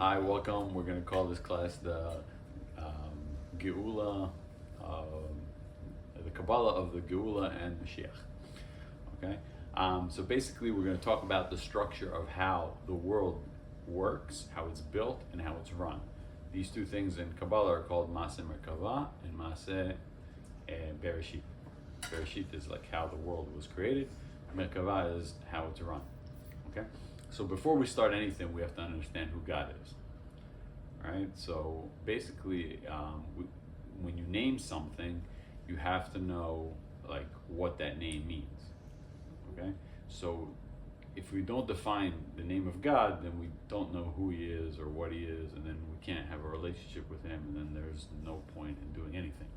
Hi, welcome. We're going to call this class the Geula, the cabala of the Geula and Mashiach. Okay? So basically, we're going to talk about the structure of how the world works, how it's built, and how it's run. These two things in Kabbalah are called Maseh Merkava and Maseh Bereshit. Bereshit is like how the world was created. Merkava is how it's run. Okay? So before we start anything, we have to understand who God is. Right? So basically, when you name something, you have to know like what that name means. Okay? So if we don't define the name of God, then we don't know who He is or what He is, and then we can't have a relationship with Him, and then there's no point in doing anything.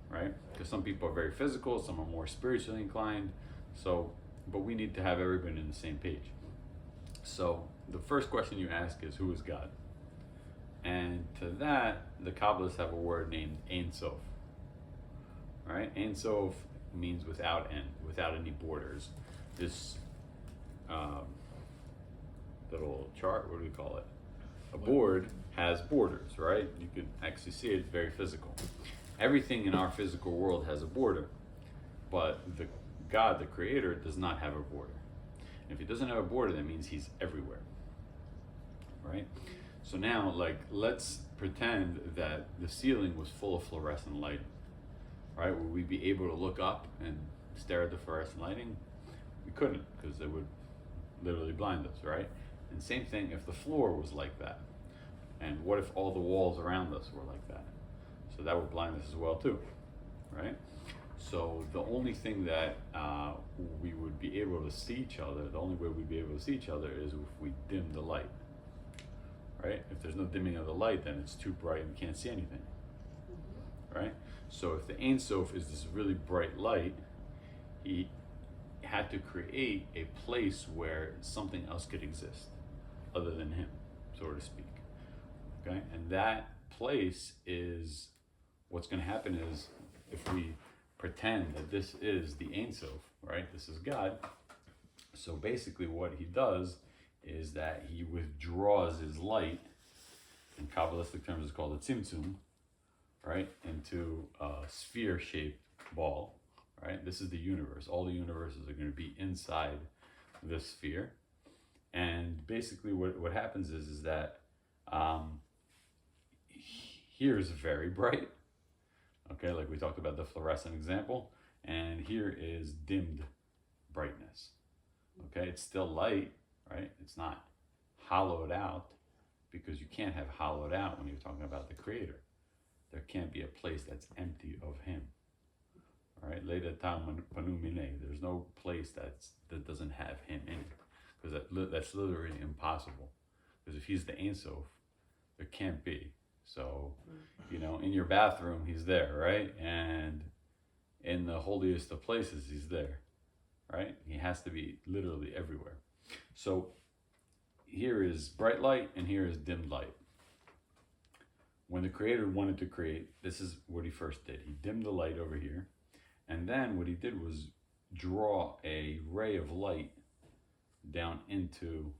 Right? Because some people are very physical, some are more spiritually inclined. So, but we need to have everybody on the same page. So the first question you ask is, who is God? And to that, the Kabbalists have a word named Ein Sof. Right? Ein Sof means without end, without any borders. This little chart, what do we call it? A board has borders, right? You can actually see it, it's very physical. Everything in our physical world has a border, but the God, the Creator, does not have a border. If He doesn't have a border, that means He's everywhere, right? So now, like, let's pretend that the ceiling was full of fluorescent lighting, right? Would we be able to look up and stare at the fluorescent lighting? We couldn't, because it would literally blind us, right? And same thing if the floor was like that. And what if all the walls around us were like that? So that would blind us as well too, right? So the only thing that we would be able to see each other, the only way we'd be able to see each other is if we dim the light, right? If there's no dimming of the light, then it's too bright and we can't see anything, right? So if the Ein Sof is this really bright light, He had to create a place where something else could exist other than Him, so to speak, okay? And that place is, what's going to happen is, if we pretend that this is the Ein Sof, right? This is God. So basically what He does is that He withdraws His light, in Kabbalistic terms it's called a tzimtzum, right? Into a sphere-shaped ball, right? This is the universe. All the universes are going to be inside this sphere. And basically what happens is that here is very bright. Okay, like we talked about the fluorescent example, and here is dimmed brightness. Okay, it's still light, right? It's not hollowed out, because you can't have hollowed out when you're talking about the Creator. There can't be a place that's empty of Him. All right, there's no place that doesn't have Him in it, because that's literally impossible. Because if He's the Ein Sof, there can't be. So, in your bathroom, He's there, right? And in the holiest of places, He's there, right? He has to be literally everywhere. So here is bright light and here is dimmed light. When the Creator wanted to create, this is what He first did. He dimmed the light over here. And then what He did was draw a ray of light down into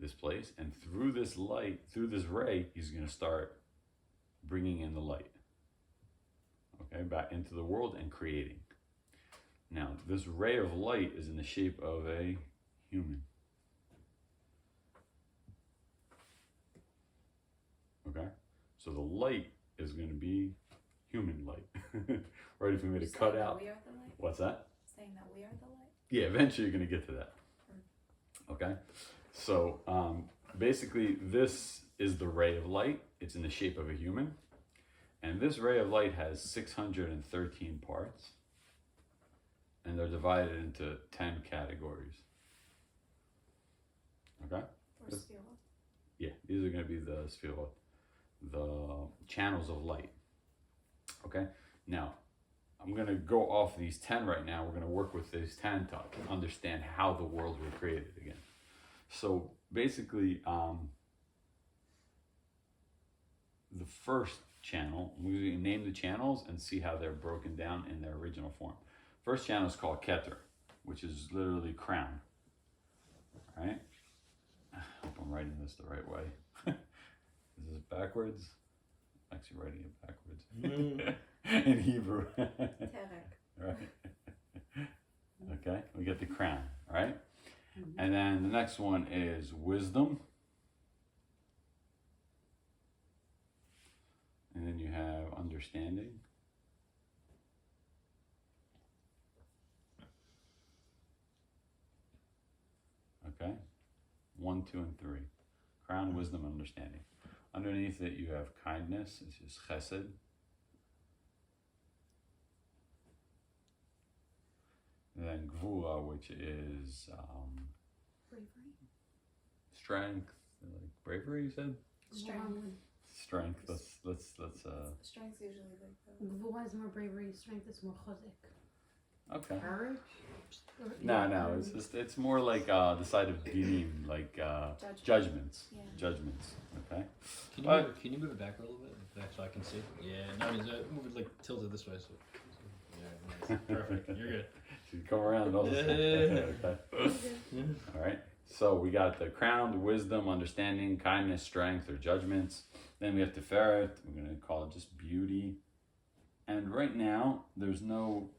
this place, and through this light, through this ray, He's going to start bringing in the light, okay, back into the world and creating. Now, this ray of light is in the shape of a human. Okay, so the light is going to be human light, right? If we made a cutout. We are the light? What's that? Saying that we are the light? Yeah, eventually you're going to get to that. Okay, so basically this is the ray of light. It's in the shape of a human, and this ray of light has 613 parts, and they're divided into 10 categories. Okay? Or Sefirot? Yeah, these are going to be the Sefirot, the channels of light. Okay, now I'm going to go off these 10 right now. We're going to work with these 10 to understand how the worlds were created again. So basically, the first channel, we name the channels and see how they're broken down in their original form. First channel is called Keter, which is literally crown. All right? I hope I'm writing this the right way. Is this backwards? I'm actually writing it backwards. In Hebrew. Terek. Right. Okay, we get the crown, right? And then the next one is wisdom. And then you have understanding. Okay, 1, 2, and 3. Crown, wisdom, understanding. Underneath it, you have kindness, which is chesed. And then gvura, which is Bravery. strength, like bravery. You said Strength. strength. Let's Strength's usually like the. Gvura is more bravery, strength is more chozek. Okay. Courage? No. It's more like the side of dinim, like judgments. Yeah. Judgments. Okay. Can you move it back a little bit, so I can see? Yeah, no, move it like tilted this way. So yeah, nice. Perfect. You're good. So you come around and also. Okay. All right. So we got the crown, the wisdom, understanding, kindness, strength, or judgments. Then we have Sefirot. We're gonna call it just beauty. And right now, there's no.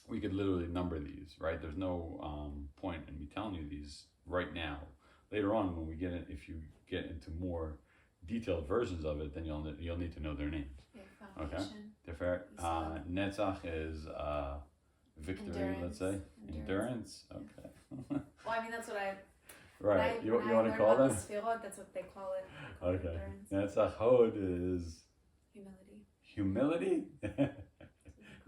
We could literally number these, right? There's no point in me telling you these right now. Later on, when we get in, if you get into more detailed versions of it, then you'll need to know their names. Yeah, Okay. foundation. Sefirot. Netzach is victory. Endurance. Let's say endurance. Okay. Well, I mean, that's what I. Right. You want to learned call about them? the Sefirot, that's what they call it. They call it Okay. endurance. Netzach Hod is Humility. humility.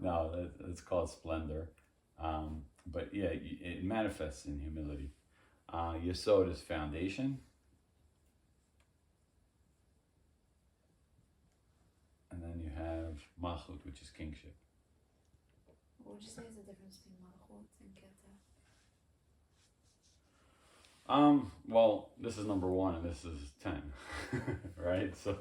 No, it's called splendor. But yeah, it manifests in humility. Yesod is foundation. And then you have Malchut, which is kingship. What would you say is the difference between Malchut and Keter? Well, this is number 1 and this is 10, right? So,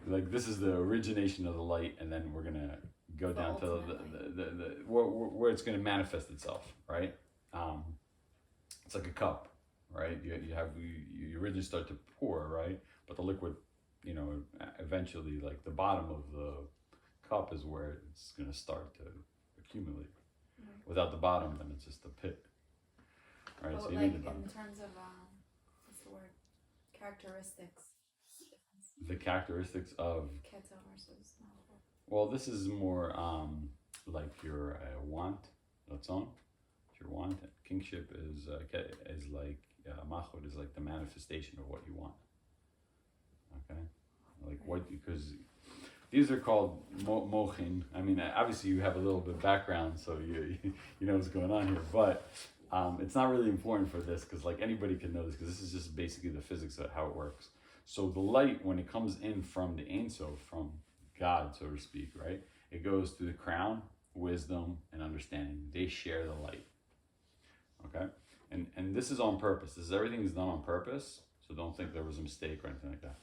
like, this is the origination of the light, and then we're gonna go down to the where it's gonna manifest itself, right? It's like a cup, right? You originally start to pour, right? But the liquid, eventually, like the bottom of the cup is where it's gonna start to accumulate. Right. Without the bottom, then it's just a pit. Right, Well, so you like need the bottom. in terms of what's the word? Characteristics. Difference. The characteristics of, Keter versus Malchut. well, this is more like your want, ratzon. It's your want. Kingship is like Malchut is like the manifestation of what you want. Okay, like what, because these are called mochin. I mean, obviously you have a little bit of background, so you know what's going on here, but. It's not really important for this because like anybody can know this, because this is just basically the physics of how it works. So the light, when it comes in from the Ein Sof, from God, so to speak, right? It goes through the crown, wisdom, and understanding. They share the light. Okay? And this is on purpose. Everything is done on purpose, so don't think there was a mistake or anything like that.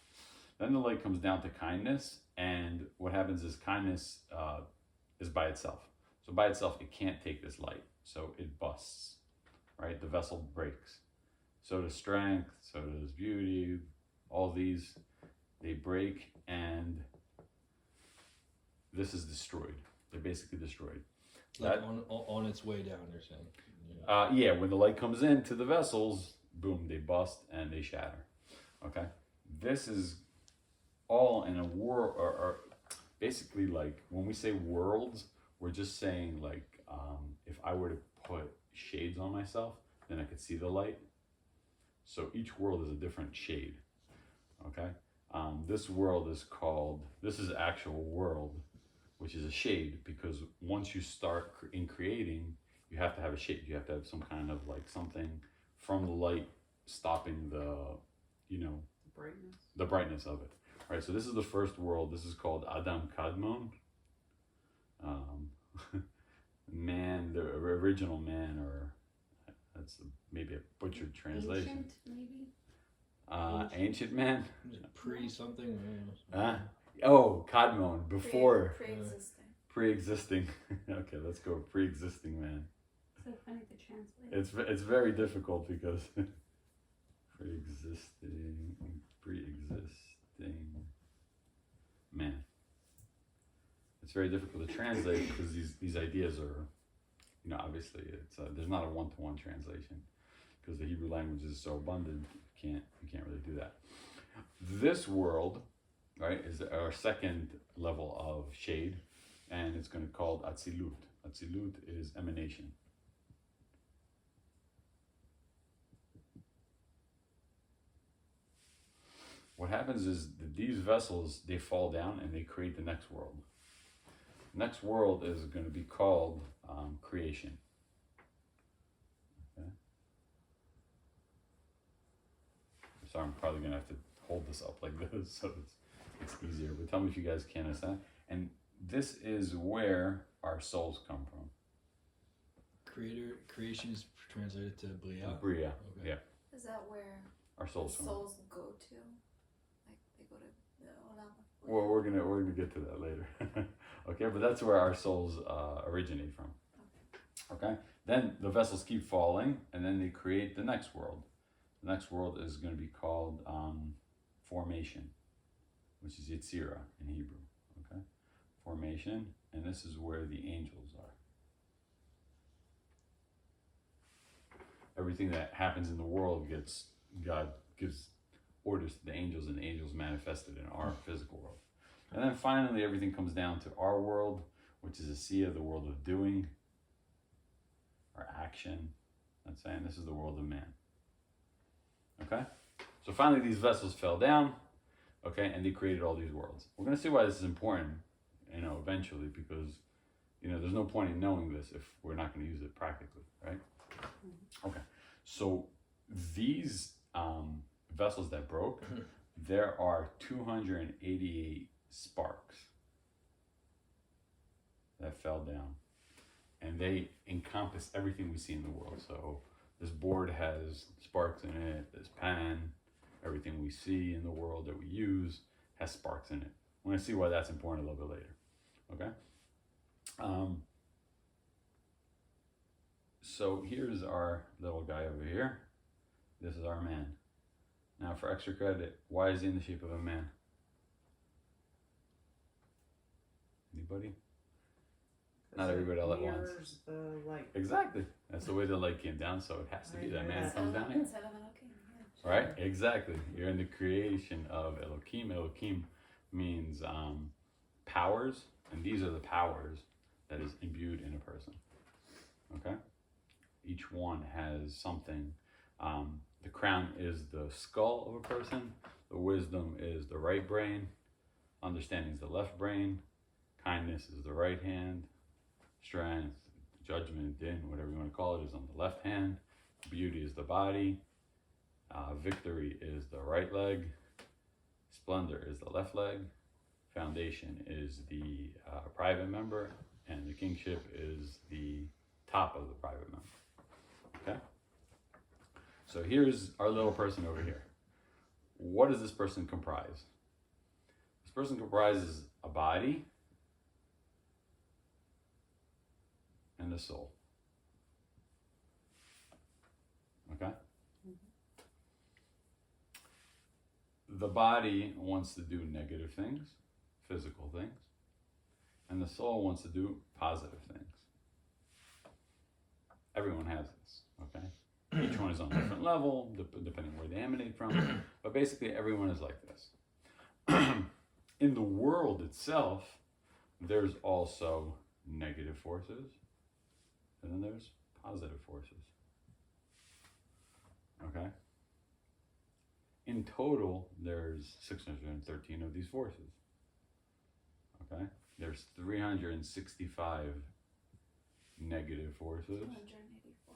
Then the light comes down to kindness, and what happens is kindness is by itself. So by itself, it can't take this light, so it busts. Right, the vessel breaks. So does strength, so does beauty. All these, they break, and this is destroyed. They're basically destroyed. Like on its way down, you're saying. Yeah, when the light comes into the vessels, boom, they bust and they shatter. Okay, this is all in a world, or basically like when we say worlds, we're just saying like if I were to put shades on myself, then I could see the light. So each world is a different shade. Okay, this world is called, this is actual world, which is a shade, because once you start in creating, you have to have a shade. You have to have some kind of like something from the light stopping the brightness of it. Right, so this is the first world. This is called Adam Kadmon. Man, the original man, or that's maybe a butchered translation. Ancient, maybe? Ancient man. Pre something. Kadmon, before. Pre-existing. Okay, let's go pre-existing man. So funny to translate. It's very difficult because very difficult to translate because these ideas are, obviously it's there's not a one-to-one translation because the Hebrew language is so abundant. You can't really do that. This world, right, is our second level of shade, and it's going to be called Atzilut. Atzilut is emanation. What happens is that these vessels, they fall down and they create the next world. The next world is going to be called creation. Okay. So I'm probably going to have to hold this up like this so it's easier. But tell me if you guys can understand. And this is where our souls come from. Creation is translated to Bria. Bria, Okay. yeah. Is that where Our the souls come. souls go to? Like they go to the Olam? Well, we're gonna get to that later. Okay, but that's where our souls originate from. Okay, then the vessels keep falling, and then they create the next world. The next world is going to be called formation, which is Yetzirah in Hebrew. Okay, formation, and this is where the angels are. Everything that happens in the world God gives orders to the angels, and the angels manifested in our physical world. And then finally, everything comes down to our world, which is a Asiya, the world of doing, or action. That's saying this is the world of man. Okay? So finally, these vessels fell down, okay, and they created all these worlds. We're going to see why this is important, eventually, because, there's no point in knowing this if we're not going to use it practically, right? Okay. So these vessels that broke, there are 288 sparks that fell down, and they encompass everything we see in the world. So this board has sparks in it, this pan, everything we see in the world that we use has sparks in it. We're going to see why that's important a little bit later. Okay? So here's our little guy over here. This is our man. Now for extra credit, why is he in the shape of a man? Anybody? Not everybody all at once. Mirrors the light. Exactly. That's the way the light came down, so it has to be that man comes down here. Instead of Elohim, yeah. Right? Exactly. You're in the creation of Elohim. Elohim means powers, and these are the powers that is imbued in a person. Okay? Each one has something. The crown is the skull of a person. The wisdom is the right brain. Understanding is the left brain. Kindness is the right hand. Strength, judgment, din, whatever you want to call it, is on the left hand. Beauty is the body. Victory is the right leg. Splendor is the left leg. Foundation is the private member. And the kingship is the top of the private member. Okay? So here's our little person over here. What does this person comprise? This person comprises a body and a soul. Okay? The body wants to do negative things, physical things, and the soul wants to do positive things. Everyone has this, okay? Each one is on a different level, depending where they emanate from, but basically everyone is like this. In the world itself, there's also negative forces, and then there's positive forces. Okay? In total, there's 613 of these forces. Okay? There's 365 negative forces 284.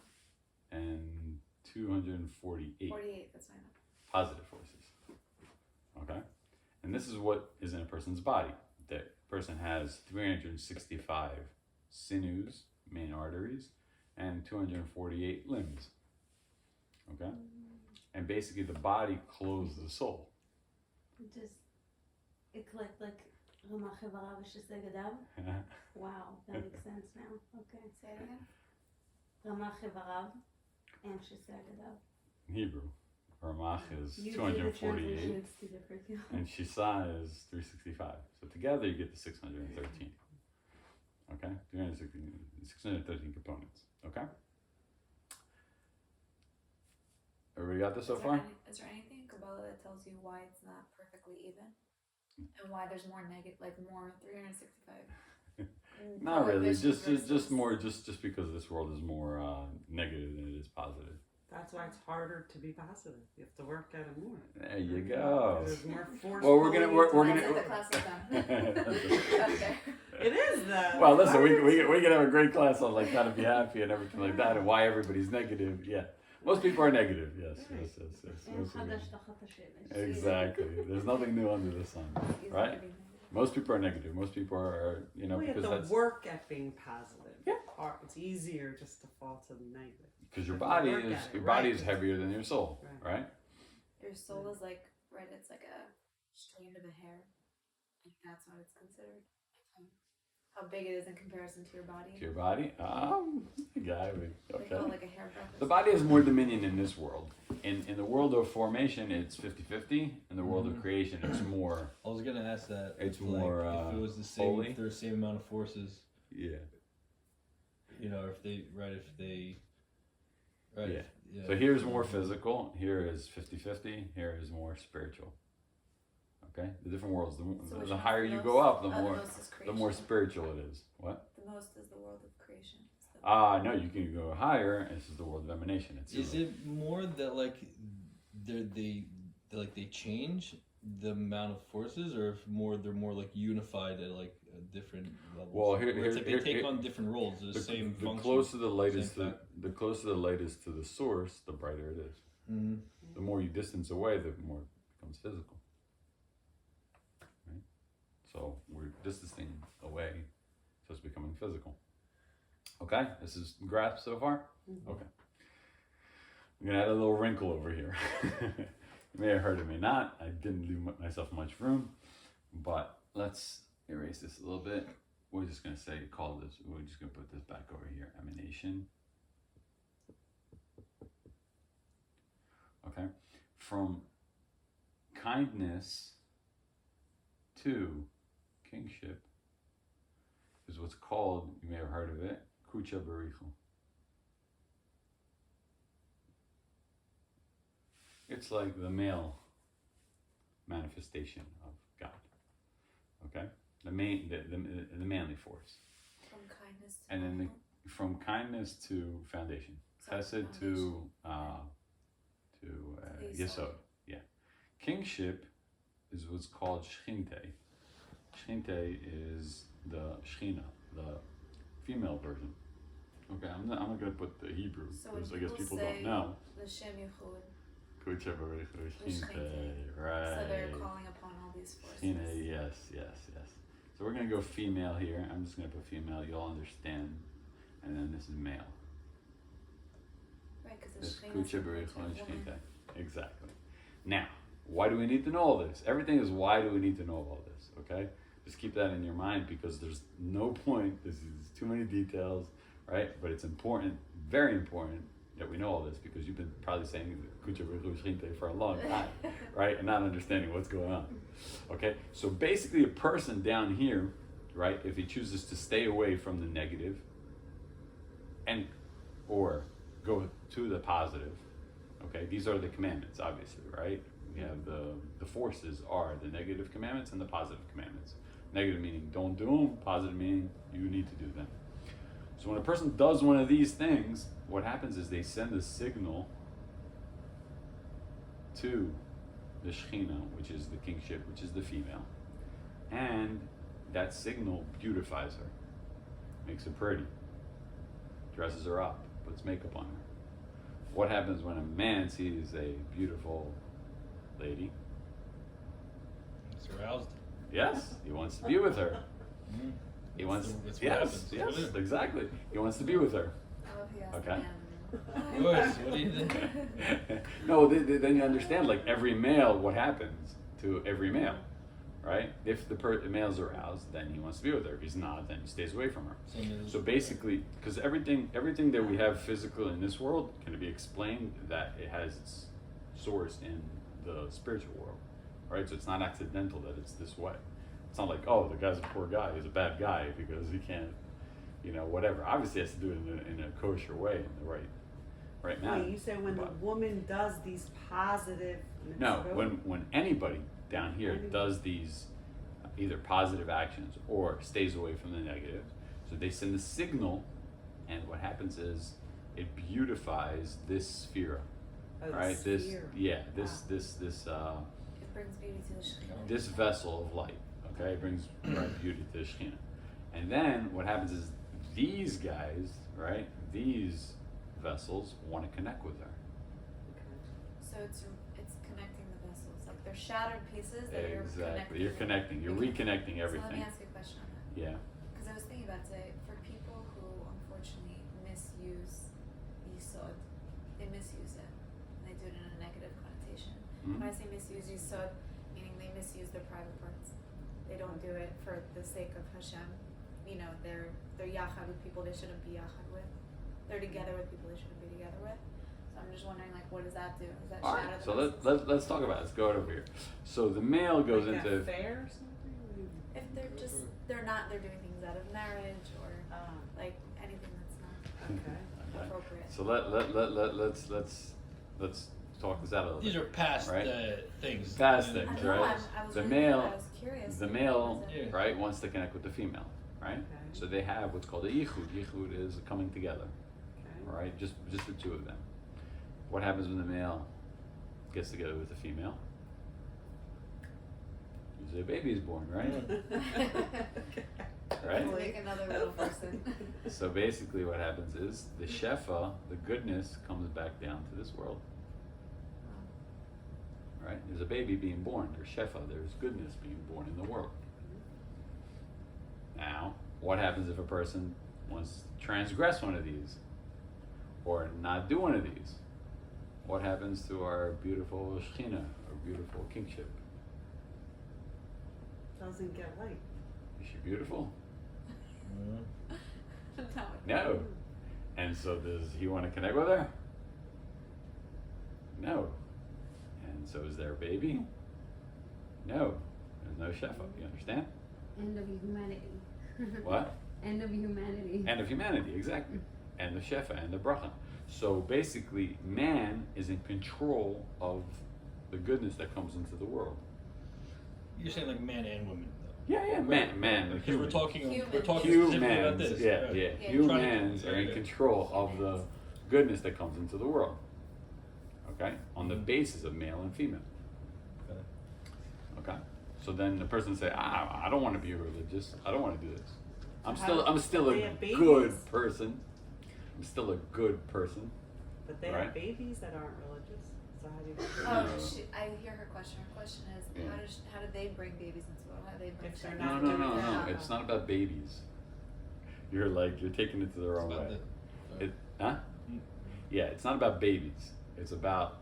and 248 48, that's fine. positive forces. Okay? And this is what is in a person's body. The person has 365 sinews, main arteries, and 248 limbs. Okay? And basically the body clothes the soul. Just it clicked like Ramach Ivarav Sheseh Gadav. Wow, that makes sense now. Okay. Say it again. Ramach Ivarav and Sheseh Gadav. In Hebrew, Ramach is You do the 248 translation, it's too different. and Shisa is 365. So together you get the 613. Okay, 613 components. Okay. Everybody got this so far? Is there anything in Kabbalah that tells you why it's not perfectly even, and why there's more negative, like more 365? Not really. Prohibitions Just versus- more. Just because this world is more negative than it is positive. That's why it's harder to be positive. You have to work at it more. There you go. There's more force. Well, we're gonna. That's what the class is done. Okay. It is though. Well, listen, we can have a great class on like how to be happy and everything like that, and why everybody's negative. Yeah, most people are negative. Yes. אין Most people- חדש תחת השמש. Exactly. There's nothing new under the sun, right? Most people are negative. Most people are, We because have to that's work at being positive. Yeah. It's easier just to fall to the negative. because your But body work is at it, your body right. is heavier than your soul, right? Your soul is like, right, it's like a strand of a hair. Like that's what it's considered. How big it is in comparison to your body. To your body, guy, They call it okay. like a hairbreadth. The body has more dominion in this world. In the world of formation, it's 50-50. In the world of creation, it's more. I was gonna ask that. It's like, more, if it was the same, holy. if there's the same amount of forces. Yeah. If they, Yeah. yeah. So here's more physical. Here is 50-50. Here is more spiritual. Okay, the different worlds. So which The one's higher the you most? go up, the Oh, more most is the creation. more spiritual it is. What? The most is the world of creation. It's the- No, you can go higher. And this is the world of emanation. It's Is zero. it more that like they change the amount of forces, or if they're more like unified at like different levels? Well, here- Where it's like they here- take here- on different roles. The same the function. closer the light is same to fact. the closer the light is to the source, the brighter it is. Mm-hmm. The more you distance away, the more it becomes physical. Right? So we're distancing away, so it's becoming physical. Okay, this is grasp so far. Okay, I'm gonna add a little wrinkle over here. You may have heard it, may not. I didn't leave myself much room, but let's erase this a little bit. We're just gonna we're just gonna put this back over here. Emanation. Okay, from kindness to kingship is what's called, you may have heard of it, kucha barichu. It's like the male manifestation of God. Okay, the manly force, From kindness to and then love. from kindness to foundation, So chesed to yesod. Yeah, kingship is what's called shchinte. Shchinte is the shechina, the female version. Okay, I'm not going to put the Hebrew So when because I guess people say don't know. the Shem Yichud, Kucha barichu shchinte, Shchinte. right? so they're calling upon all these forces. Shchina, yes. So we're going to go female here. I'm just going to put female. You'll understand. And then this is male. Right, because This the kucha Shekhinah barichu is shchinte. Exactly. Now, why do we need to know all this? Everything is why do we need to know all this, okay? Just keep that in your mind because there's no point, this is too many details, right? But it's important, very important that we know all this because you've been probably saying kucha barichu shchinte for a long time, right? And not understanding what's going on, okay? So basically a person down here, right, if he chooses to stay away from the negative and or go to the positive, okay, these are the commandments, obviously, right? We have the forces are the negative commandments and the positive commandments. Negative meaning don't do them, positive meaning you need to do them. So when a person does one of these things, what happens is they send a signal to the Shekhinah, which is the kingship, which is the female, and that signal beautifies her, makes her pretty, dresses her up, puts makeup on her. What happens when a man sees a beautiful lady? It's aroused. Yes, he wants to be with her. Mm-hmm. He wants. That's what Yes, happens. yes, What is it? exactly. He wants to be with her. Oh, he has Okay. Yours, what do you think? No, then you understand. Like every male, what happens to every male, right? If the male's aroused, then he wants to be with her. If he's not, then he stays away from her. So basically, because everything that we have physical in this world can be explained that it has its source in the spiritual world, right? So it's not accidental that it's this way. It's not like, oh, the guy's a poor guy, he's a bad guy because he can't, whatever. Obviously, it has to do it in a kosher way, in the right manner. Wait, you say when the But- woman does these positive No, mitzvot? when anybody down here does these either positive actions or stays away from the negative, so they send a signal, and what happens is it beautifies this sphere, Oh, the right? sphere. It brings beauty to the Shekhinah. This vessel of light, okay, it brings beauty to the Shekhinah. And then what happens is these guys, right, these vessels want to connect with her. So it's connecting the vessels. Like they're shattered pieces that Exactly. you're connecting. You're reconnecting So let everything. me ask you a question on that. Yeah. Because I was thinking about today, for people who unfortunately misuse Yisod, they misuse it. And they do it in a negative connotation. Mhm. When I say misuse Yisod, meaning they misuse their private parts. They don't do it for the sake of Hashem. They're yachad with people they shouldn't be yachad with. They're together with people they shouldn't be together with. So I'm just wondering, like, what does that do? Does that All shatter right. the So vessels? let's talk about it. Let's go over here. So the male goes Like into that fair or something? What do you mean? If they're doing things out of marriage or like anything that's not Okay. Okay. appropriate. So let's talk this out a little These bit. are past Right. Things. Past I things, know, right? I was The really- male- I was curious. The What male, was it? Yeah. right, wants to connect with the female, right? Okay. So they have what's called a yichud. Yichud is a coming together, Okay. right? Just the two of them. What happens when the male gets together with the female? Usually a baby is born, right? Right? To make another little person. So basically what happens is the shefa, the goodness, comes back down to this world, right? There's a baby being born. There's shefa, there's goodness being born in the world. Now, what happens if a person wants to transgress one of these or not do one of these? What happens to our beautiful Shekhinah, our beautiful kingship? Doesn't get light. Is she beautiful? Mhm. No. And so does he want to connect with her? No. And so is there a baby? No. There's no shefa. You understand? End of humanity. What? End of humanity. End of humanity, exactly. And the shefa and the bracha. So basically, man is in control of the goodness that comes into the world. You're saying like man and women, though. Yeah, man, Because human. we're talking Human. specifically about Humans, this. yeah, right? yeah. Yeah. Humans Trying are to- in yeah. control of the goodness that comes into the world. Okay? On the Mhm. basis of male and female. Okay. Okay? So then the person say, I don't want to be religious. I don't want to do this. I'm How- still they a have babies? good person. I'm still a good person. But they Right. have babies that aren't religious. So how do you I hear her question. Her question is, Yeah. how do they bring babies into the world? How do they bring If they're children not No, into no, the no, world? no. It's not about babies. You're taking it to the It's wrong about way. the- Huh? Mm. Yeah, it's not about babies. It's about,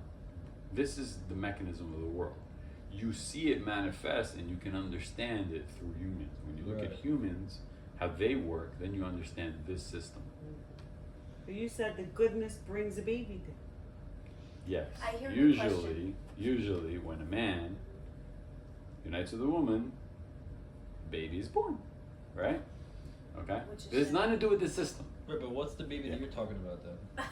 this is the mechanism of the world. You see it manifest and you can understand it through humans. When you look at Right. humans, how they work, then you understand this system. But you said the goodness brings a baby to. Yes. I hear your Usually when a man unites with a woman, baby is born. Right? Okay? Which is There's nothing to do with the system. Right, but what's the baby that you're talking about, though?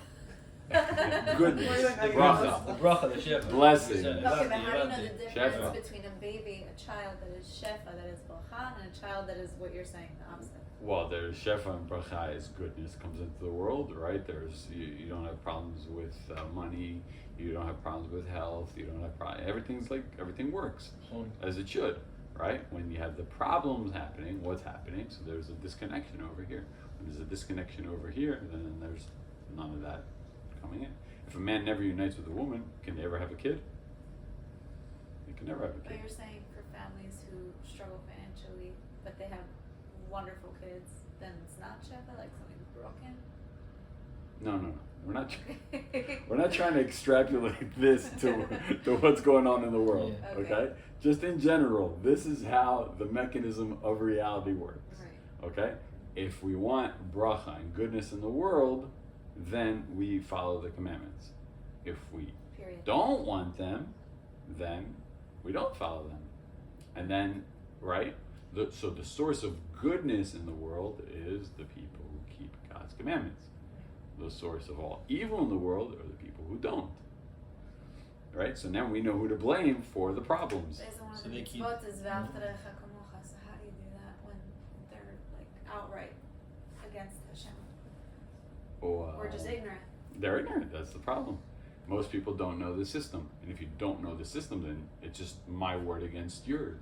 Goodness. Wait, The bracha. The bracha, the shefa. Blessing. You said Okay, Abadi, but how do you know Abadi. the Shefa. difference between a baby, a child that is shefa, that is bracha, and a child that is what you're saying, the opposite? Well, there's shefa and bracha is goodness comes into the world, right? There's you don't have problems with money, you don't have problems with health, you don't have everything works Holy- as it should, right? When you have the problems happening, what's happening? So there's a disconnection over here. When there's a disconnection over here, then there's none of that coming in. If a man never unites with a woman, can they ever have a kid? They can never have a But kid. you're saying for families who struggle financially, but they have wonderful kids, then it's not shefa, like something's broken? No. We're not trying to extrapolate this to what's going on in the world, Yeah. okay? Okay. Just in general, this is how the mechanism of reality works, Right. okay? If we want bracha and goodness in the world, then we follow the commandments. If we Period. don't want them, then we don't follow them. And then, right? So the source of goodness in the world is the people who God's commandments. The source of all evil in the world are the people who don't. Right? So now we know who to blame for the problems. Isn't one of So the they keep- mitzvot is "V'ahavta l'reacha kamocha." So how do you do that when they're like outright against Hashem or just ignorant? They're ignorant. That's the problem. Most people don't know the system, and if you don't know the system, then it's just my word against yours,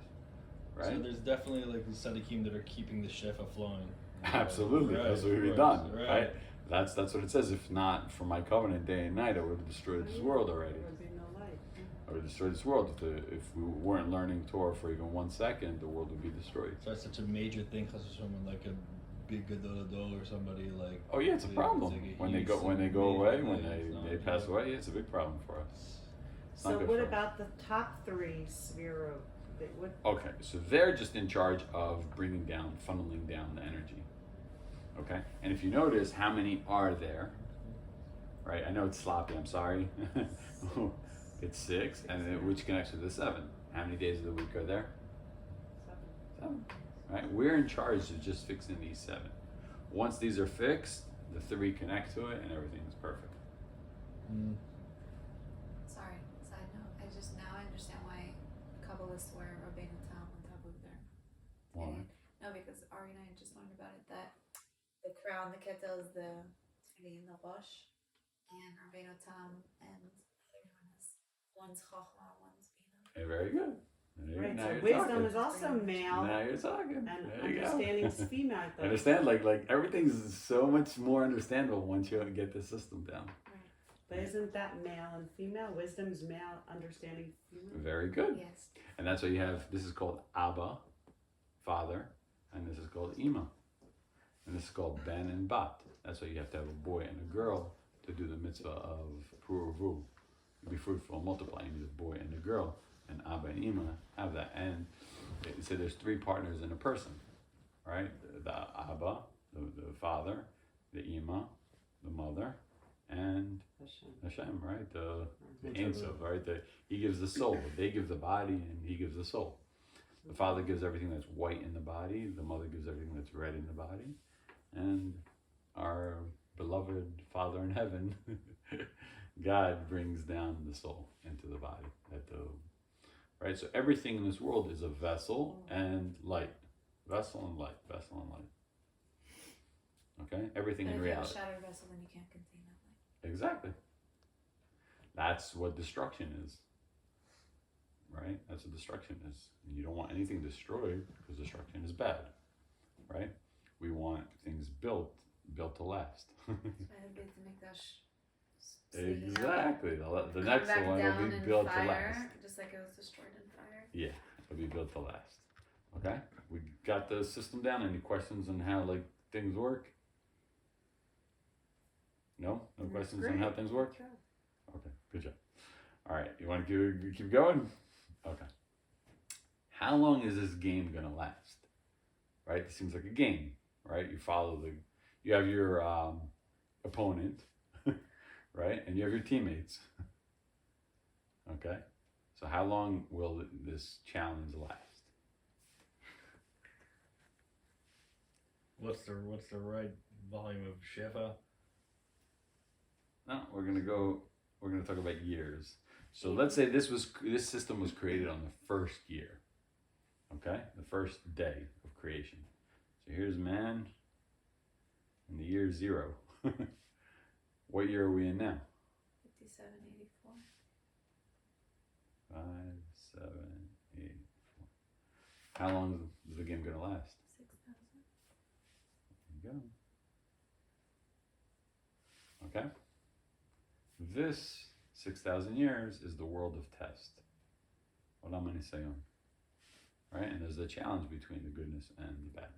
right? So there's definitely like these tzaddikim that are keeping the shefa flowing. Absolutely, Right, that's what we've right, done, right. right? That's what it says. If not for my covenant day and night, I would have destroyed this world already. There would be no light. I would have destroyed this world. If we weren't learning Torah for even 1 second, the world would be destroyed. So that's such a major thing because someone like a big gadol or somebody like. Oh yeah, it's a problem like a when they huge go major away, thing. when It's not they pass good. away. It's a big problem for us. It's not So good what for us. about the top three Sefirot? What? Okay, so they're just in charge of bringing down, funneling down the energy. Okay, and if you notice, how many are there? Right, I know it's sloppy. I'm sorry. It's 6, and then which connects with the 7. How many days of the week are there? 7. Right, we're in charge of just fixing these 7. Once these are fixed, the 3 connect to it, and everything is perfect. Mm. Sorry, side note. I just now understand why Kabbalists wear Rabbeinu Tam on top of their Why? tefillin. No, because Ari and I just learned about it that the crown, the ketel is the tefillin, the rosh, and Rabbeinu Tam and the other one is one's chachma, one's bina. Very good. Right, Now so you're wisdom talking. is also male, Now you're talking. and There you go. understanding is female. I thought. Understand, like everything's so much more understandable once you get the system down. But isn't that male and female? Wisdom's male, understanding female. Very good. Yes. And that's why you have, this is called Abba, father, and this is called Ima. And this is called Ben and Bat. That's why you have to have a boy and a girl to do the mitzvah of Puruvu. Be fruitful and multiply. You need a boy and a girl. And Abba and Ima have that. And so there's 3 partners in a person, right? The Abba, the father, the Ima, the mother, and Hashem, right? The Ein Sof, right? He gives the soul. They give the body, and he gives the soul. The father gives everything that's white in the body. The mother gives everything that's red in the body. And our beloved Father in heaven, God brings down the soul into the body. Right? So everything in this world is a vessel and light. Vessel and light. Vessel and light. Okay? Everything But in if you have a reality. shattered vessel, then you can't contain that light. Exactly. That's what destruction is. Right? That's what destruction is. And you don't want anything destroyed because destruction is bad. Right? We want things built to last. That's why the Beit HaMikdash Exactly. The come next back one down will be in built to fire, last. just like it was destroyed in fire. Yeah, it'll be built to last. Okay? We got the system down. Any questions on how things work? No? No questions on how things work? Okay, good job. All right, you want to keep going? Okay. How long is this game going to last? Right? It seems like a game, right? You have your opponent, right? And you have your teammates. Okay? So how long will this challenge last? What's the right volume of shefa? No, we're gonna talk about years. So let's say this system was created on the first year. Okay? The first day of creation. So here's man in the year 0. What year are we in now? 5784. 5, 7, 8, 4. How long is the game gonna last? 6000. There you go. Okay? This 6,000 years is the world of test. What am I going to say on? Right? And there's the challenge between the goodness and the badness.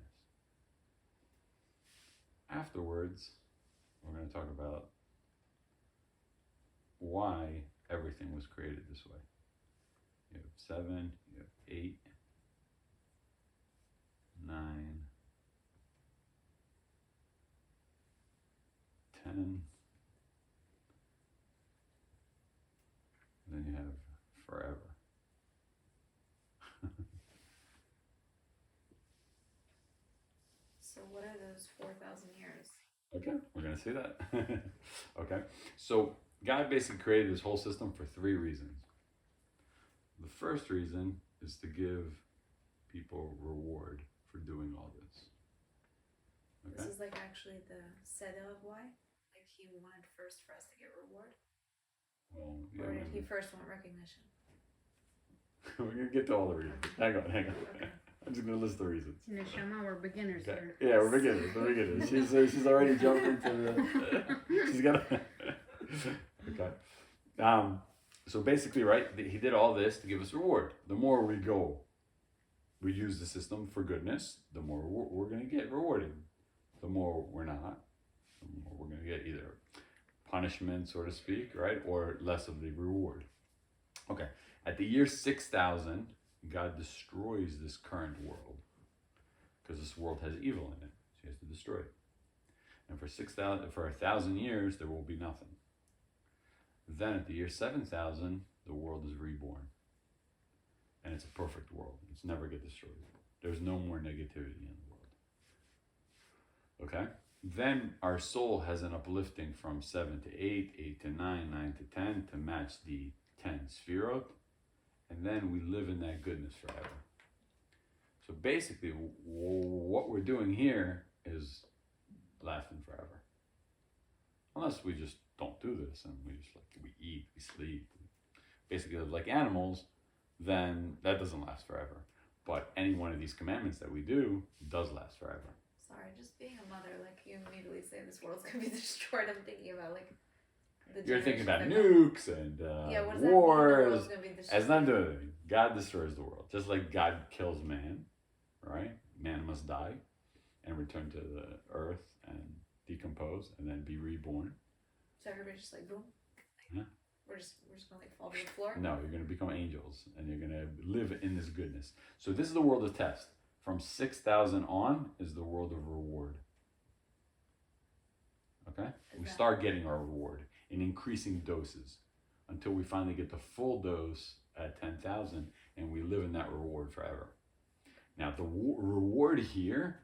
Afterwards, we're going to talk about why everything was created this way. You have 7, you have 8, 9, 10, and then you have forever. So what are those 4,000 years? Okay, we're going to see that. Okay, so God basically created this whole system for 3 reasons. The first reason is to give people reward for doing all this. This Okay? is like actually the seder of why? Like he wanted first for us to get reward? Well, Or yeah, did he first want recognition? we're going to get to all the reasons. Hang on. Okay. I'm just going to list the reasons. Neshama, we're beginners Okay. here. Yeah, we're beginners. We're beginners. She's already jumped into the. She's gonna. Okay. So basically, right, he did all this to give us reward. The more we go, we use the system for goodness, the more we're going to get rewarded. The more we're not, the more we're going to get either punishment, so to speak, right, or less of the reward. Okay. At the year 6,000, God destroys this current world because this world has evil in it. So he has to destroy it. And for 1,000 years, there will be nothing. Then at the year 7,000, the world is reborn. And it's a perfect world. It's never get destroyed. There's no more negativity in the world. Okay? Then our soul has an uplifting from 7 to 8, 8 to 9, 9 to 10 to match the 10 Sefirot. And then we live in that goodness forever. So basically, what we're doing here is lasting forever. Unless we just don't do this and we just we eat, we sleep, we basically live like animals, then that doesn't last forever. But any one of these commandments that we do does last forever. Sorry, just being a mother, like you immediately say this world's gonna be destroyed. I'm thinking about like the You're thinking about generations nukes and yeah, what does that mean? The wars. world's gonna be destroyed. As not doing anything. God destroys the world. Just like God kills man, right? Man must die and return to the earth and decompose and then be reborn. So everybody's just like boom. Yeah. We're just gonna like fall to the floor. No, you're going to become angels and you're going to live in this goodness. So this is the world of test. From 6,000 on is the world of reward. Okay? We start getting our reward in increasing doses until we finally get the full dose at 10,000 and we live in that reward forever. Now the reward here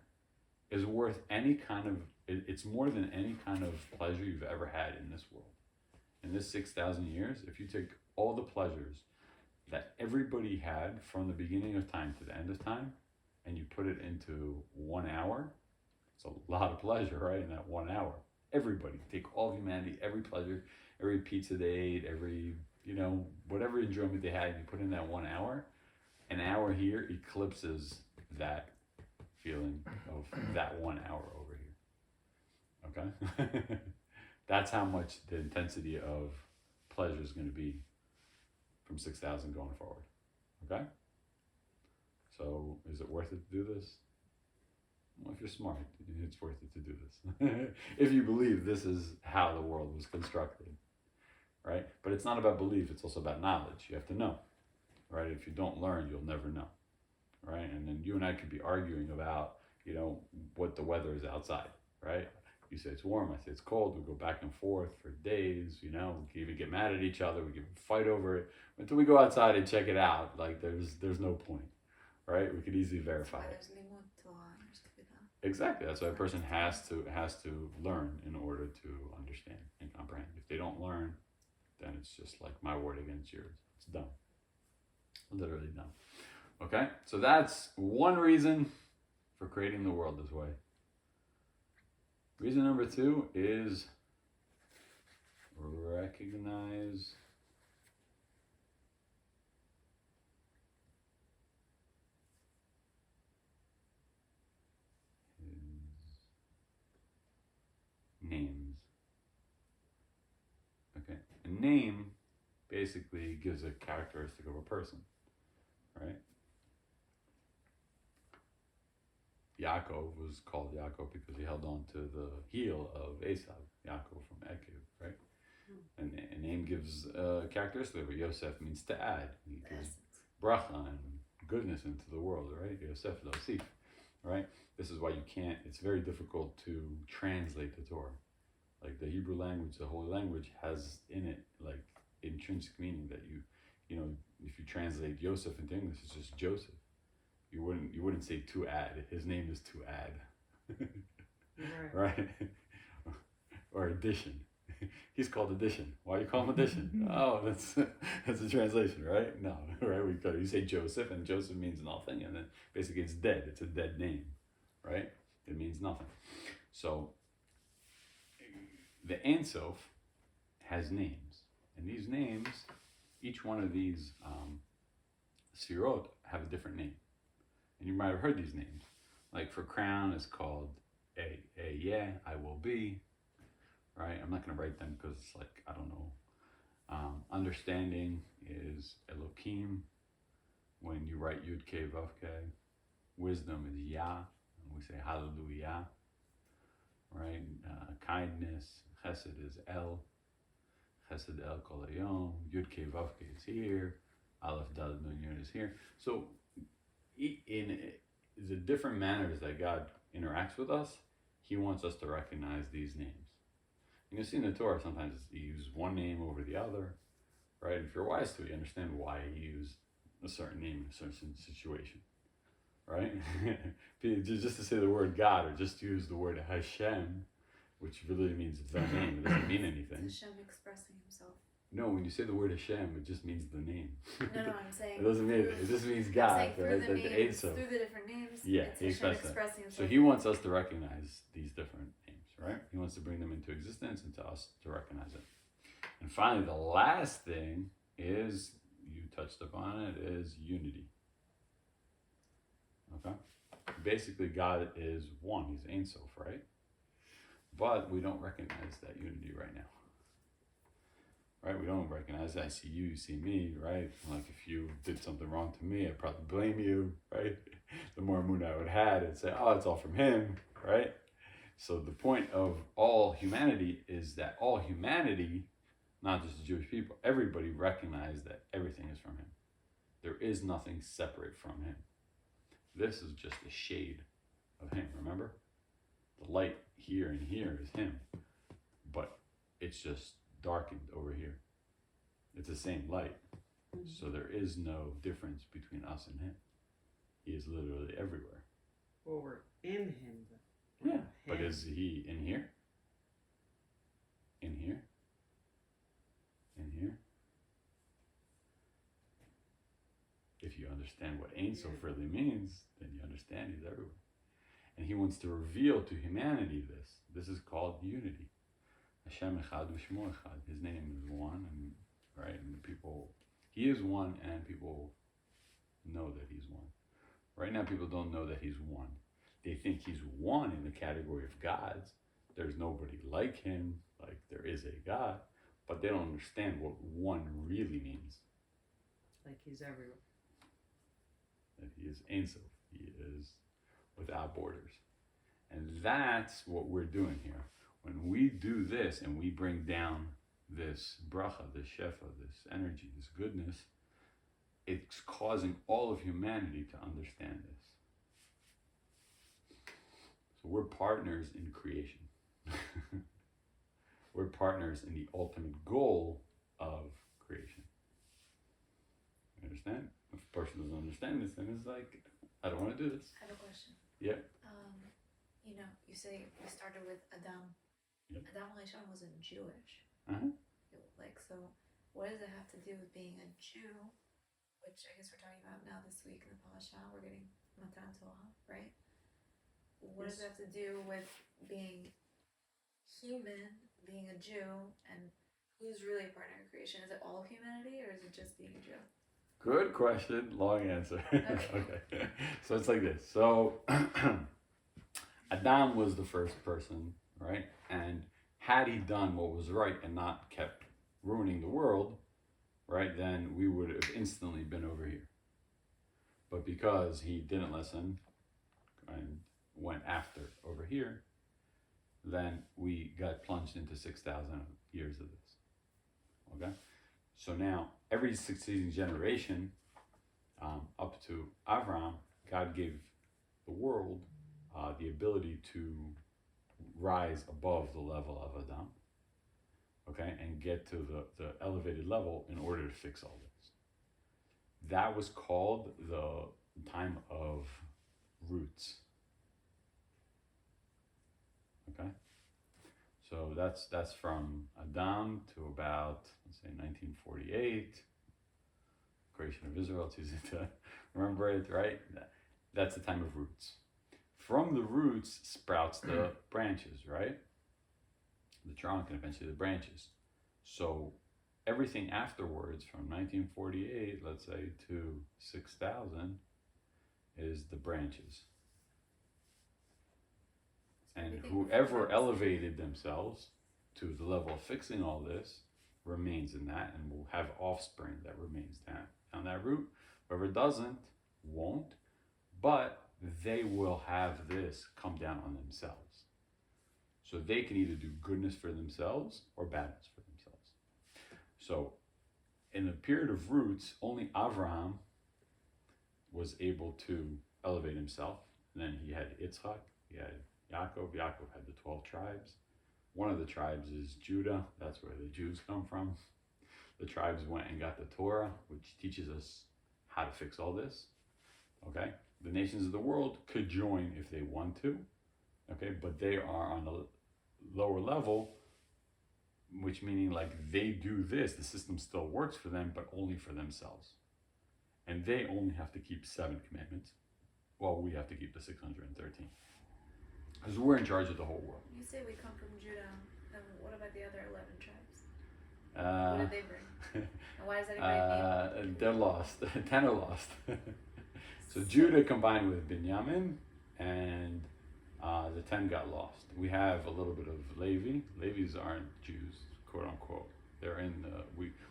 is worth any kind of, it's more than any kind of pleasure you've ever had in this world. In this 6,000 years, if you take all the pleasures that everybody had from the beginning of time to the end of time, and you put it into 1 hour, it's a lot of pleasure, right? In that 1 hour. Everybody, take all of humanity, every pleasure, every pizza they ate, every, whatever enjoyment they had, you put in that 1 hour. An hour here eclipses that feeling of that 1 hour over here. Okay? That's how much the intensity of pleasure is going to be from 6,000 going forward. Okay? So, is it worth it to do this? Well, if you're smart, it's worth it to do this. If you believe this is how the world was constructed, right? But it's not about belief, it's also about knowledge. You have to know, right? If you don't learn, you'll never know, right? And then you and I could be arguing about, what the weather is outside, right? You say it's warm, I say it's cold. We go back and forth for days, we can even get mad at each other. We can fight over it until we go outside and check it out. Like there's no point, right? We could easily verify it. There's limud Torah, there's cabala. Exactly. That's why a person has to learn in order to understand and comprehend. If they don't learn, then it's just like my word against yours. It's dumb. Literally dumb. Okay? So that's one reason for creating the world this way. Reason number 2 is recognize his names. Okay. A name basically gives a characteristic of a person, right? Yaakov was called Yaakov because he held on to the heel of Esau, Yaakov from Ekev, right? And a name gives a characteristic of it. Yosef means to add. He gives bracha and goodness into the world, right? Yosef Losif, right? This is why it's very difficult to translate the Torah. Like the Hebrew language, the holy language has in it like intrinsic meaning that if you translate Yosef into English, it's just Joseph. You wouldn't say to add. His name is to add. Right? or addition. He's called addition. Why do you call him addition? Oh, that's a translation, right? No, right? You say Joseph, and Joseph means nothing, and then basically it's dead. It's a dead name, right? It means nothing. So the Ein Sof has names, and these names, each one of these Sefirot have a different name, and you might have heard these names. Like for crown, it's called yeah, I will be. Right? I'm not going to write them because it's like, I don't know. Understanding is Elohim. When you write Yud Ke Vav Ke. Wisdom is Yah. And we say Hallelujah. Right? Kindness, Chesed is El. Chesed El Kol Hayom. Yud Ke Vav Ke is here. Aleph Daled Nun Yud is here. So, in the different manners that God interacts with us, He wants us to recognize these names. And you'll see in the Torah sometimes He uses one name over the other, right? If you're wise to it, you understand why He used a certain name in a certain situation, right? Just to say the word God, or just to use the word Hashem, which really means the name, it doesn't mean anything. It's Hashem expressing Himself. No, when you say the word Hashem, it just means the name. No, I'm saying. It doesn't mean it just means God. I'm saying through right? the The names, Sof. through the different names. Yeah, it's He Hashem expressed that. expressing Himself. So He wants us to recognize these different names, right? He wants to bring them into existence and to us to recognize it. And finally, the last thing is, you touched upon it, is unity. Okay? Basically, God is one. He's Ein Sof, right? But we don't recognize that unity right now. Right? We don't recognize that. I see you see me, right? Like if you did something wrong to me, I'd probably blame you, right? The more Amunah I would have, I'd say, oh, it's all from him, right? So the point of all humanity is that all humanity, not just the Jewish people, everybody recognizes that everything is from him. There is nothing separate from him. This is just a shade of him, remember? The light here and here is him, but it's just darkened over here. It's the same light. So there is no difference between us and him. He is literally everywhere. Well, we're in him. Yeah. But Him. is he in here? In here? In here? If you understand what Ein Sof really means, then you understand he's everywhere. And he wants to reveal to humanity this. This is called unity. Hashem Echad V'Shmo Echad. His name is one, and right, and the people, he is one, and people know that he's one. Right now, people don't know that he's one. They think he's one in the category of gods. There's nobody like him, like there is a God, but they don't understand what one really means. Like he's everywhere. That he is Ein Sof. He is without borders. And that's what we're doing here. When we do this and we bring down this bracha, this shefa, this energy, this goodness, it's causing all of humanity to understand this. So we're partners in creation. We're partners in the ultimate goal of creation. You understand? If a person doesn't understand this, then it's like, I don't want to do this. I have a question. Yeah. You know, you say we started with Adam. Yep. Adam Rishon wasn't Jewish. Uh-huh. Like, so what does it have to do with being a Jew? Which I guess we're talking about now this week in the Parashah. We're getting Matan Torah, right? What does it have to do with being human, being a Jew, and who's really a partner in creation? Is it all of humanity, or is it just being a Jew? Good question, long answer. Okay. Okay. So it's like this. So Adam was the first person, right? And had he done what was right and not kept ruining the world, right, then we would have instantly been over here. But because he didn't listen and went after over here, then we got plunged into 6,000 years of this. Okay? So now, every succeeding generation, up to Avram, God gave the world the ability to rise above the level of Adam, okay, and get to the elevated level in order to fix all this. That was called the time of roots. Okay? So that's from Adam to about, let's say, 1948. Creation of Israel. It's easy to remember it, right? That's the time of roots. From the roots sprouts the branches, right? The trunk and eventually the branches. So everything afterwards, from 1948, let's say, to 6000, is the branches. And Everything whoever before elevated themselves to the level of fixing all this remains in that and will have offspring that remains down that route. Whoever doesn't won't, but they will have this come down on themselves. So they can either do goodness for themselves or badness for themselves. So in the period of roots, only Avraham was able to elevate himself. And then he had Yitzchak, he had Yaakov. Yaakov had the 12 tribes. One of the tribes is Judah. That's where the Jews come from. The tribes went and got the Torah, which teaches us how to fix all this. Okay? The nations of the world could join if they want to. Okay? But they are on a lower level, which meaning like they do this, the system still works for them, but only for themselves. And they only have to keep 7 commandments, while we have to keep the 613. Because we're in charge of the whole world. You say we come from Judah, and what about the other 11 tribes? What did they bring? And why does anybody need? They're lost. 10 are lost. So Judah combined with Binyamin, and the 10 got lost. We have a little bit of Levi. Levi's aren't Jews, quote unquote. They're in the,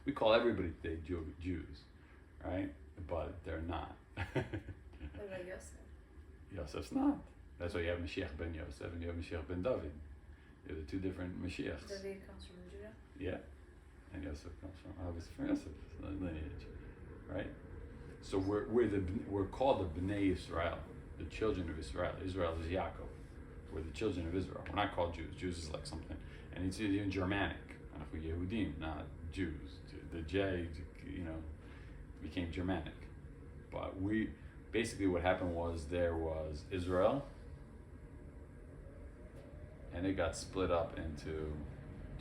we call everybody today Jews, right? But they're not. What about Yosef? Yosef's not. That's why you have Mashiach ben Yosef and you have Mashiach ben David. They're the 2 different Mashiachs. David comes from Judah? Yeah. And Yosef comes from, obviously from Yosef's lineage, right? So we're called the Bnei Israel, the children of Israel. Israel is Yaakov. We're the children of Israel. We're not called Jews. Jews is like something, and it's even Germanic. We're Yehudim, not Jews. The J, became Germanic. But basically what happened was there was Israel, and it got split up into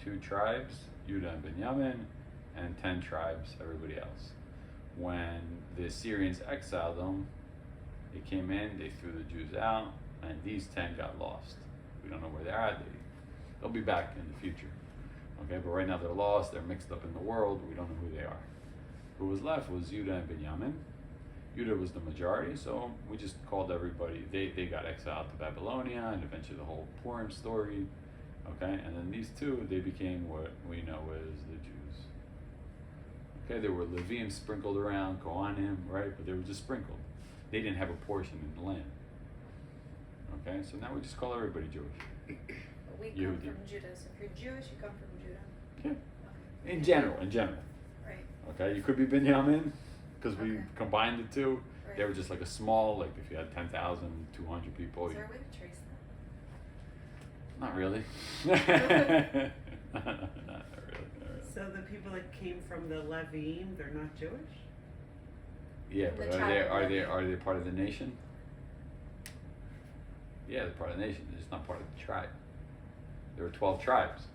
2 tribes, Judah and Benjamin, and 10 tribes, everybody else. When the Assyrians exiled them, they came in, they threw the Jews out, and these 10 got lost. We don't know where they are. They'll be back in the future. Okay, but right now they're lost, they're mixed up in the world, we don't know who they are. Who was left was Judah and Benjamin. Judah was the majority, so we just called everybody, they got exiled to Babylonia, and eventually the whole Purim story, okay? And then these 2, they became what we know as the Jews. Okay, there were Leviim sprinkled around, Kohanim, right? But they were just sprinkled. They didn't have a portion in the land. Okay, so now we just call everybody Jewish. But we come Yehudi. from Judah, so if you're Jewish, you come from Judah. Yeah. Okay. In general. Right. Okay, you could be Binyamin, because we Okay. combined the 2. Right. They were just like a small, like if you had 10,200 people. Is there a way to trace that? Not really. not really. So the people that came from the Levim, they're not Jewish? Yeah, The but tribe of are Levi. they part of the nation? Yeah, they're part of the nation. They're just not part of the tribe. There were 12 tribes,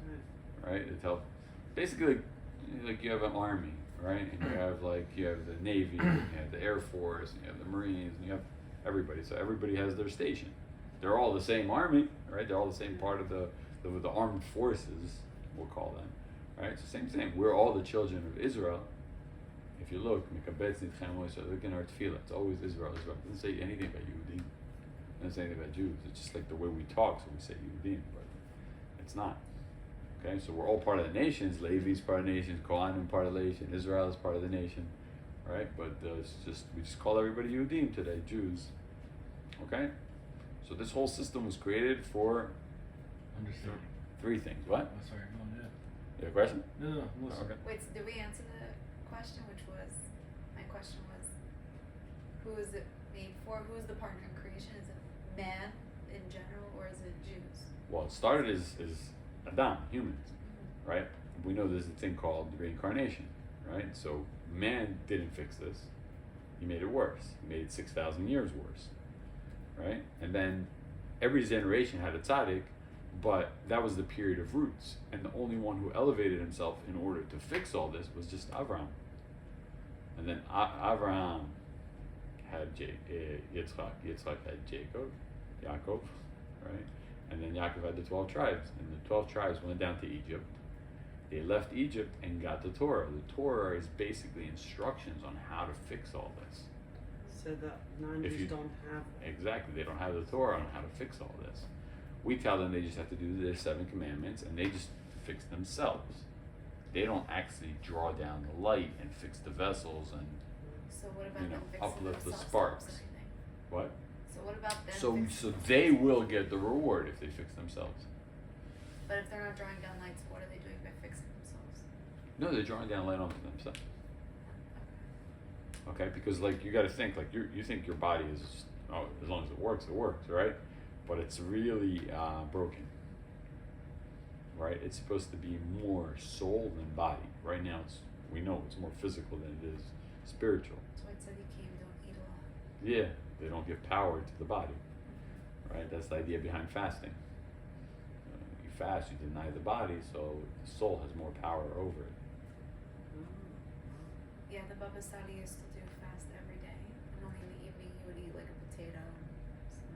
right? It's basically like you have an army, right? And you have the Navy, and you have the Air Force, and you have the Marines, and you have everybody. So everybody has their station. They're all the same army, right? They're all the same part of the armed forces, we'll call them, right? It's the same thing. We're all the children of Israel. If you look, look in our tefillah, it's always Israel. It doesn't say anything about Yehudim. It doesn't say anything about Jews. It's just like the way we talk, so we say Yehudim, but it's not. Okay, so we're all part of the nations. Levi's part of the nation, Kohanim part of the nation, Israel is part of the nation, right? But we just call everybody Yehudim today, Jews. Okay, so this whole system was created for Understood. 3 things. What? Oh, sorry, go on, yeah. You have a question? No, listen. Okay. Wait, so did we answer the question, which was, my question was, who is it made for? Who is the partner in creation? Is it man in general, or is it Jews? Well, it started as Adam, humans, right? We know there's a thing called reincarnation, right? So man didn't fix this. He made it worse. He made it 6,000 years worse, right? And then every generation had a tzaddik But that was the period of roots, and the only one who elevated himself in order to fix all this was just Avraham. And then Avraham had Yitzchak. Yitzchak had Yaakov, right? And then Yaakov had the 12 tribes, and the 12 tribes went down to Egypt. They left Egypt and got the Torah. The Torah is basically instructions on how to fix all this. So the non-Jews don't have that. Exactly, they don't have the Torah on how to fix all this. We tell them they just have to do their 7 commandments, and they just fix themselves. They don't actually draw down the light and fix the vessels and So what about You know, them fixing uplift the themselves sparks. and everything? what? So what about them So fixing they will get the reward if they fix themselves. But if they're not drawing down lights, what are they doing by fixing themselves? No, they're drawing down light onto themselves. Okay, because like you got to think like you think your body is as long as it works, right? But it's really broken, right? It's supposed to be more soul than body. Right now, we know it's more physical than it is spiritual. That's why it said you came, don't eat a lot. Yeah, they don't give power to the body, right? That's the idea behind fasting. You fast, you deny the body, so the soul has more power over it. Yeah, the Baba Sadi used to do fast every day, and only in the evening he would eat like a potato and some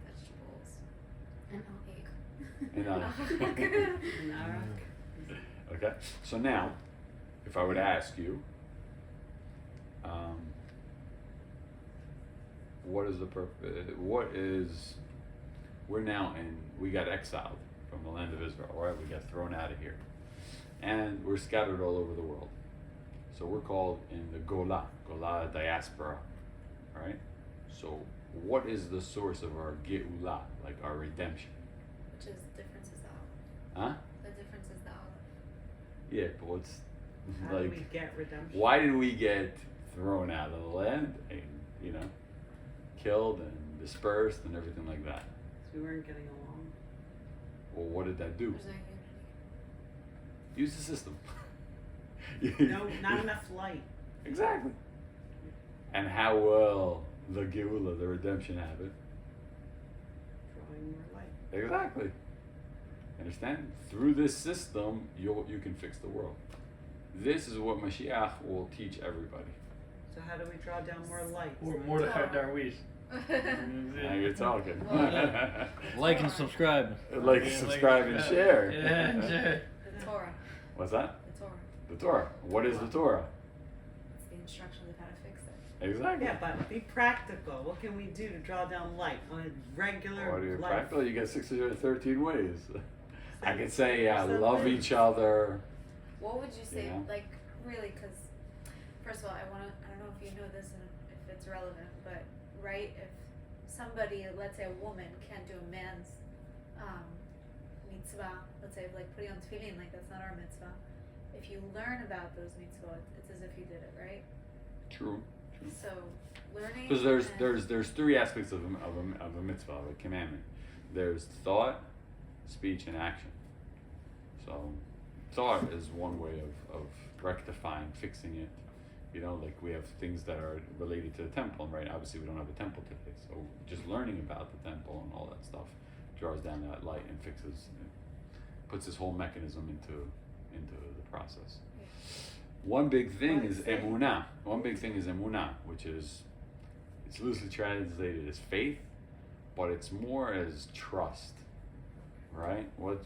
vegetables, And egg. And Narak. okay, so now, if I were to ask you, what is the purpose? We're now we got exiled from the land of Israel, right? We got thrown out of here, and we're scattered all over the world. So we're called in the Gola diaspora, right? So what is the source of our Geula, like our redemption? Which is difference is the olive. Huh? The difference is the olive. Yeah, but what's How like? do we get redemption? Why did we get thrown out of the land and killed and dispersed and everything like that? So we weren't getting along. Well, what did that do? There's no unity. Use the system. No, not enough light. Exactly. And how will the Geula, the redemption, happen? Drawing more light. Exactly. Understand? Through this system, you can fix the world. This is what Mashiach will teach everybody. So how do we draw down more light? Or Mordechai Darwish. Now you're talking. Like and subscribe. Like, subscribe, and share. Yeah, share. The Torah. What's that? The Torah. The Torah. What is the Torah? It's the instructions of how to fix it. Exactly. Yeah, but be practical. What can we do to draw down light on a regular What are you life? practical? You get 613 ways. I could say Something. love each other. What would you say, Yeah. like, really, because, first of all, I don't know if you know this and if it's relevant, but, right, if somebody, let's say a woman, can't do a man's mitzvah, let's say, like, putting on tefillin, like, that's not our mitzvah. If you learn about those mitzvot, it's as if you did it, right? True. So, learning. Because and- there's 3 aspects of a mitzvah, of a commandment. There's thought, speech, and action. So thought is one way of rectifying, fixing it. Like we have things that are related to the temple, right? Obviously we don't have a temple today, so just learning about the temple and all that stuff draws down that light and puts this whole mechanism into the process. One big thing is emunah. Which is, it's loosely translated as faith, but it's more as trust, right? What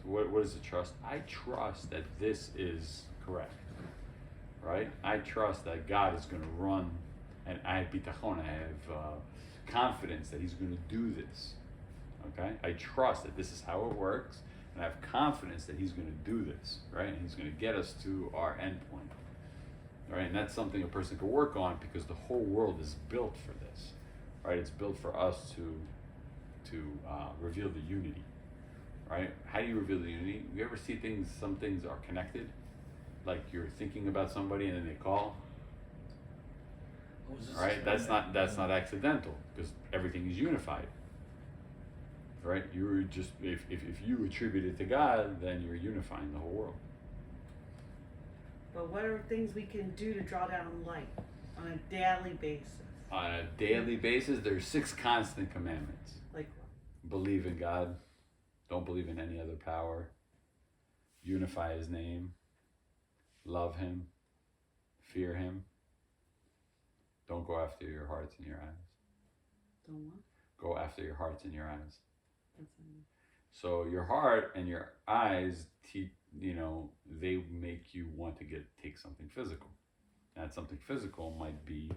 is the trust? I trust that this is correct, right? I trust that God is going to run, and I have bitachon, I have confidence that He's going to do this, okay? I trust that this is how it works, and I have confidence that He's going to do this, right? And He's going to get us to our end point. Right, and that's something a person can work on because the whole world is built for this, right? It's built for us to reveal the unity, right? How do you reveal the unity? You ever see some things are connected? Like you're thinking about somebody and then they call, right? That's not accidental because everything is unified, right? You're just, if you attribute it to God, then you're unifying the whole world. But what are things we can do to draw down light on a daily basis? On a daily basis, there's 6 constant commandments. Like Believe in God, Don't believe in any other power. Unify his name. Love him. Fear him. Don't go after your hearts and your eyes. Don't what? Go after your hearts and your eyes. What's that? So your heart and your eyes, they make you want to take something physical. And something physical might be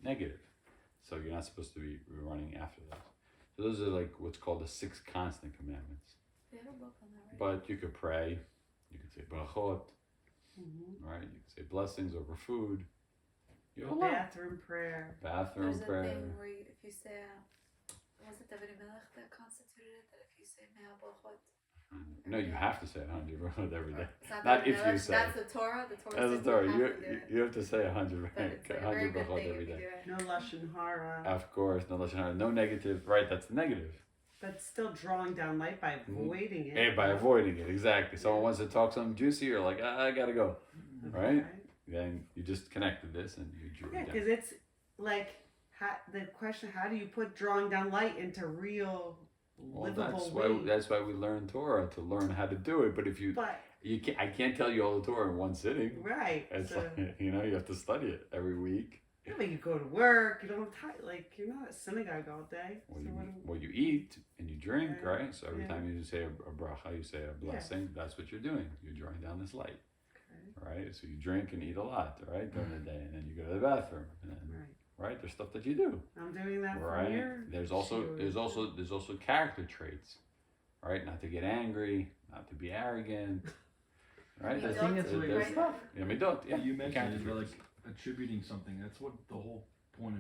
negative. So you're not supposed to be running after those. So those are like what's called the 6 constant commandments. They have a book on that, right? But you could pray. You could say brachot. Right? You could say blessings over food. You have a lot. Bathroom prayer. Bathroom There's prayer. a thing where if you say, was it David Melech that constituted it? That if you say Mea Brachot. No, you have to say 100 brachot every day. It's not Not David if you Melech, say. That's the Torah. The Torah That's says the Torah. you have to do it. You have to say 100 But it's like a very 100 good brachot thing every if you day. do it. No lashon hara. Of course, no lashon hara, no negative. Right, that's the negative. But still drawing down light by avoiding it. Hey, by avoiding it, exactly. Someone wants to talk something juicy, you're like, I gotta go, right? Then you just connected this and you drew Yeah, it down. because it's like the question: how do you put drawing down light into real Well, livable that's ways? why we learn Torah, to learn how to do it. But if But I can't tell you all the Torah in one sitting. right, It's so, like, you have to study it every week. yeah, but you go to work. You don't have time. Like you're not at synagogue all day. Well, you eat and you drink, Yeah, right? So every yeah. time you say a bracha, you say a blessing. That's what you're doing. You're drawing down this light, right? So you drink and eat a lot, right, during the day, and then you go to the bathroom, and then, right? There's stuff that you do, I'm doing that for right? here. There's also character traits, right? Not to get angry, not to be arrogant, right? You I don't think that's what there's stuff. Yeah, we don't. Yeah, you character mentioned is traits. like attributing something. That's what the whole point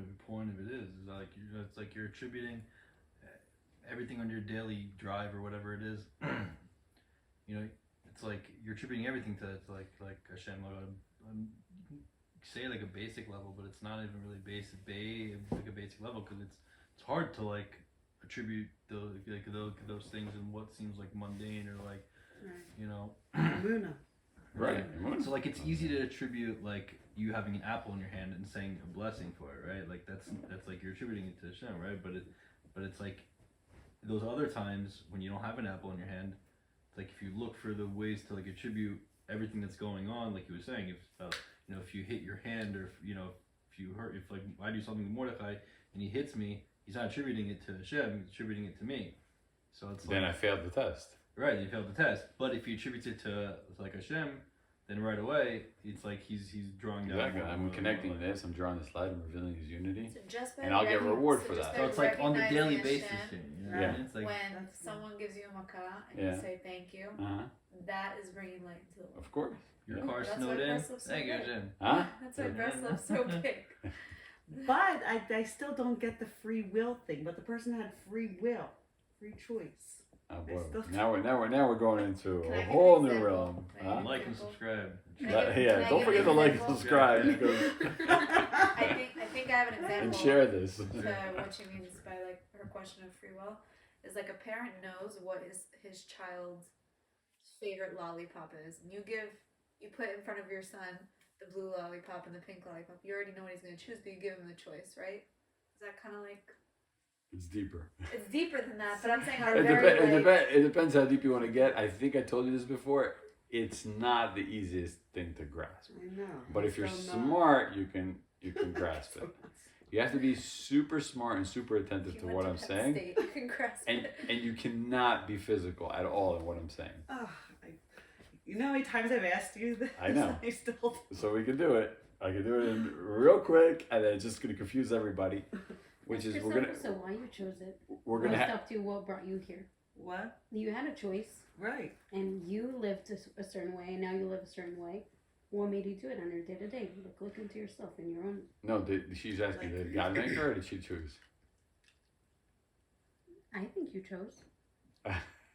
of it is. Is like it's like you're attributing everything on your daily drive or whatever it is. It's like you're attributing everything to like Hashem. Say like a basic level, but it's not even really like a basic level because it's hard to like attribute those things in what seems like mundane or like Muna. Right. So like it's easy to attribute like you having an apple in your hand and saying a blessing for it, right? Like that's like you're attributing it to Hashem, right? But it's like those other times when you don't have an apple in your hand, it's like if you look for the ways to like attribute everything that's going on, like you were saying, if you hit your hand or if you hurt, if like I do something to Mordechai and he hits me, he's not attributing it to Hashem, he's attributing it to me. So it's Then like, I failed the test. right, you failed the test. But if you attribute it to like Hashem, then right away it's like he's drawing down. Exactly. I'm connecting like, this. I'm drawing this light. I'm revealing His unity. So just by And I'll get reward for just that. by So it's like on the daily recognizing basis Hashem, thing. You know? Yeah. What I mean? It's like when someone gives you a makah and Yeah. you say thank you, that is bringing light into the world. Of course. your Yeah. car That's snowed why in. breast looks so Thank you, big. Hashem. Huh? That's why breast love's so big. But I still don't get the free will thing. But the person had free will, free choice. Oh boy. still- Now we're going into Can I a give whole an new example? realm. Can I Huh? give Like and Example? subscribe. Can I give- Yeah, can I don't give forget an to like and example? subscribe because, I think I have an example. and share this. To what she means by like her question of free will is like a parent knows what his child's favorite lollipop is, and you put in front of your son the blue lollipop and the pink lollipop. You already know what he's going to choose, but you give him the choice, right? Is that kind of like It's deeper. it's deeper than that? But I'm saying on a It, very it depends how deep you want to get. I think I told you this before. It's not the easiest thing to grasp. I know. But if you're Still not. smart, you can grasp it. You have to be super smart and super attentive you to went what to I'm Penn saying. State, you can grasp And it. you cannot be physical at all in what I'm saying. You know how many times I've asked you this? I know. I still. So we can do it. I can do it in real quick, and then it's just gonna confuse everybody. Which is So why you chose it? we're gonna It's have. up to what brought you here. What? You had a choice, Right. and you lived a certain way, and now you live a certain way. What made you do it on your day to day? Look into yourself and your own. No, she's asking, did God make her or did she choose? I think you chose.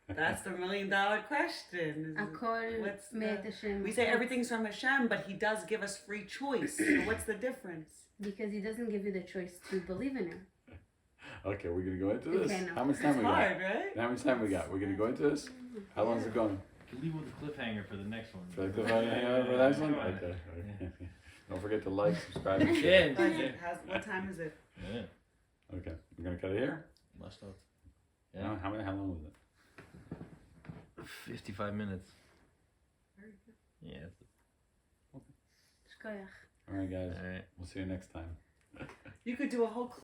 That's the $1 million question. What's the- We say everything's from Hashem, but He does give us free choice. So what's the difference? Because He doesn't give you the choice to believe in Him. Okay, we're gonna go into this. Okay, no. How much time It's we got? hard, right? How much time we got? We're gonna go into this. How long is it going? You can leave with a cliffhanger for the next one. For the next one? Okay. Don't forget to like, subscribe, and Yeah. share. What time is it? Yeah. Okay, we're gonna cut it here. Must have. Yeah. How long was it? 55 minutes. Very good. Yeah. Shkoyach. All right, guys. All right. We'll see you next time. You could do a whole